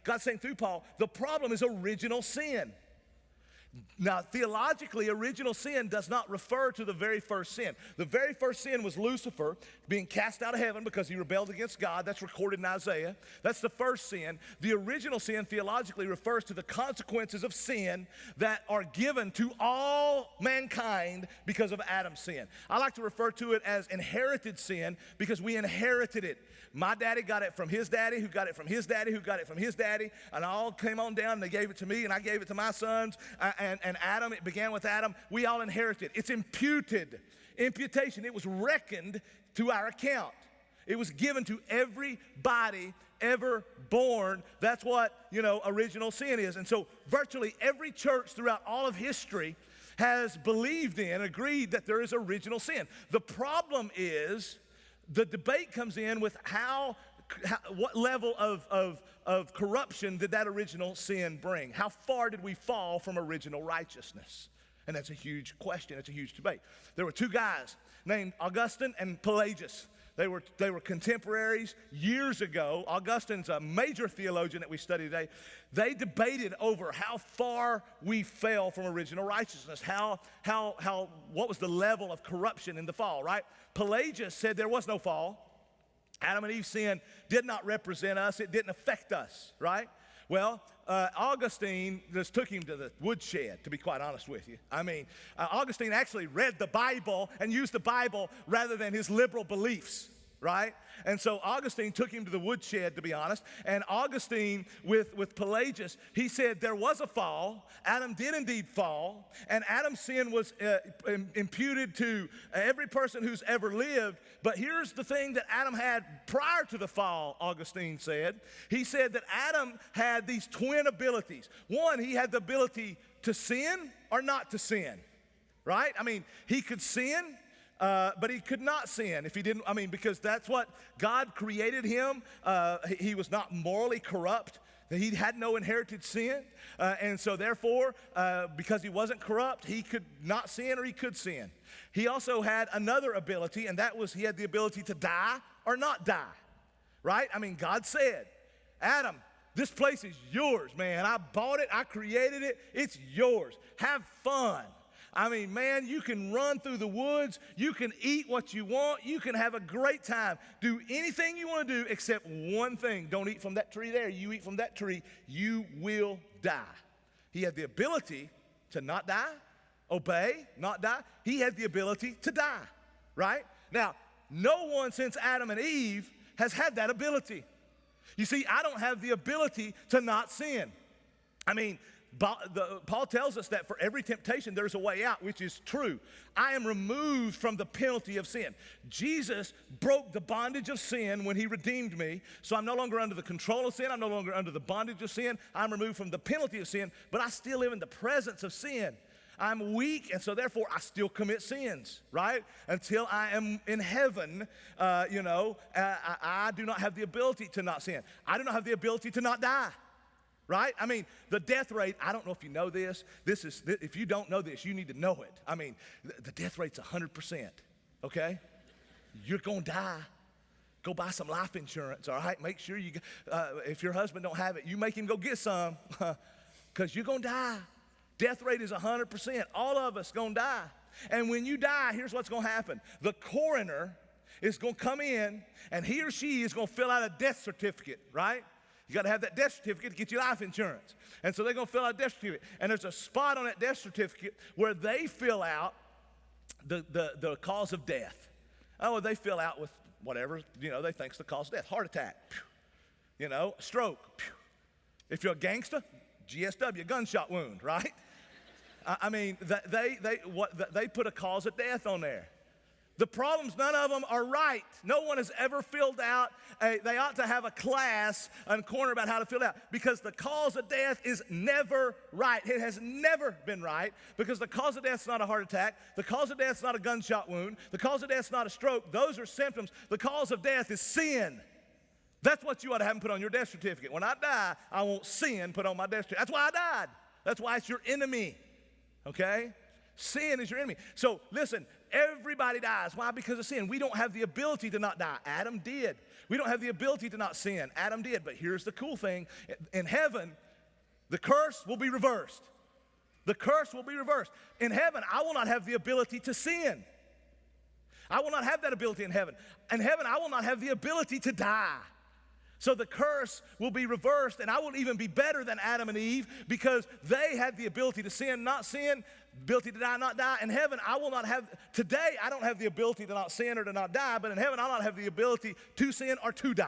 God's saying through Paul, the problem is original sin. Now, theologically, original sin does not refer to the very first sin. The very first sin was Lucifer being cast out of heaven because he rebelled against God. That's recorded in Isaiah. That's the first sin. The original sin theologically refers to the consequences of sin that are given to all mankind because of Adam's sin. I like to refer to it as inherited sin because we inherited it. My daddy got it from his daddy, who got it from his daddy, who got it from his daddy, and all came on down and they gave it to me and I gave it to my sons. And Adam, it began with Adam. We all inherited. It's imputed. Imputation. It was reckoned to our account. It was given to everybody ever born. That's what, original sin is. And so virtually every church throughout all of history has believed in, agreed that there is original sin. The problem is the debate comes in with what level of corruption did that original sin bring? How far did we fall from original righteousness? And that's a huge question. It's a huge debate. There were two guys named Augustine and Pelagius. They were contemporaries years ago. Augustine's a major theologian that we study today. They debated over how far we fell from original righteousness. What was the level of corruption in the fall, right? Pelagius said there was no fall. Adam and Eve's sin did not represent us. It didn't affect us, right? Well, Augustine just took him to the woodshed, to be quite honest with you. I mean, Augustine actually read the Bible and used the Bible rather than his liberal beliefs, right? And so Augustine took him to the woodshed, to be honest. And Augustine, with Pelagius, he said there was a fall. Adam did indeed fall. And Adam's sin was imputed to every person who's ever lived. But here's the thing that Adam had prior to the fall, Augustine said. He said that Adam had these twin abilities. One, he had the ability to sin or not to sin, right? I mean, he could sin, but he could not sin if he didn't, because that's what God created him. He was not morally corrupt. He had no inherited sin. And so therefore, because he wasn't corrupt, he could not sin or he could sin. He also had another ability, and that was he had the ability to die or not die, right? God said, Adam, this place is yours, man. I bought it. I created it. It's yours. Have fun. Man, you can run through the woods. You can eat what you want. You can have a great time. Do anything you want to do except one thing. Don't eat from that tree there. You eat from that tree, you will die. He had the ability to not die, obey, not die. He had the ability to die, right? Now, no one since Adam and Eve has had that ability. You see, I don't have the ability to not sin. Paul tells us that for every temptation there's a way out, which is true. I am removed from the penalty of sin. Jesus broke the bondage of sin when he redeemed me, so I'm no longer under the control of sin. I'm no longer under the bondage of sin. I'm removed from the penalty of sin, but I still live in the presence of sin. I'm weak, and so therefore I still commit sins, right? Until I am in heaven, I do not have the ability to not sin. I do not have the ability to not die. Right? The death rate, I don't know if you know this. If you don't know this, you need to know it. The death rate's 100%, okay? You're going to die. Go buy some life insurance, all right? Make sure if your husband don't have it, you make him go get some because you're going to die. Death rate is 100%. All of us going to die. And when you die, here's what's going to happen. The coroner is going to come in, and he or she is going to fill out a death certificate, right? You got to have that death certificate to get your life insurance. And so they're going to fill out a death certificate. And there's a spot on that death certificate where they fill out the cause of death. Oh, they fill out with whatever, they think's the cause of death. Heart attack, stroke. If you're a gangster, GSW, gunshot wound, right? They put a cause of death on there. The problems, none of them are right. No one has ever filled out, they ought to have a class and corner about how to fill out, because the cause of death is never right. It has never been right, because the cause of death is not a heart attack. The cause of death is not a gunshot wound. The cause of death is not a stroke. Those are symptoms. The cause of death is sin. That's what you ought to have put on your death certificate. When I die, I want sin put on my death certificate. That's why I died. That's why it's your enemy, okay? Sin is your enemy. So listen, Everybody dies. Why? Because of sin. We don't have the ability to not die. Adam did. We don't have the ability to not sin. Adam did. But here's the cool thing. In heaven, the curse will be reversed. The curse will be reversed. In heaven, I will not have the ability to sin. I will not have that ability in heaven. In heaven, I will not have the ability to die. So the curse will be reversed, and I will even be better than Adam and Eve because they had the ability to sin, not sin, ability to die, not die. In heaven, I will not have, today I don't have the ability to not sin or to not die, but in heaven I'll not have the ability to sin or to die.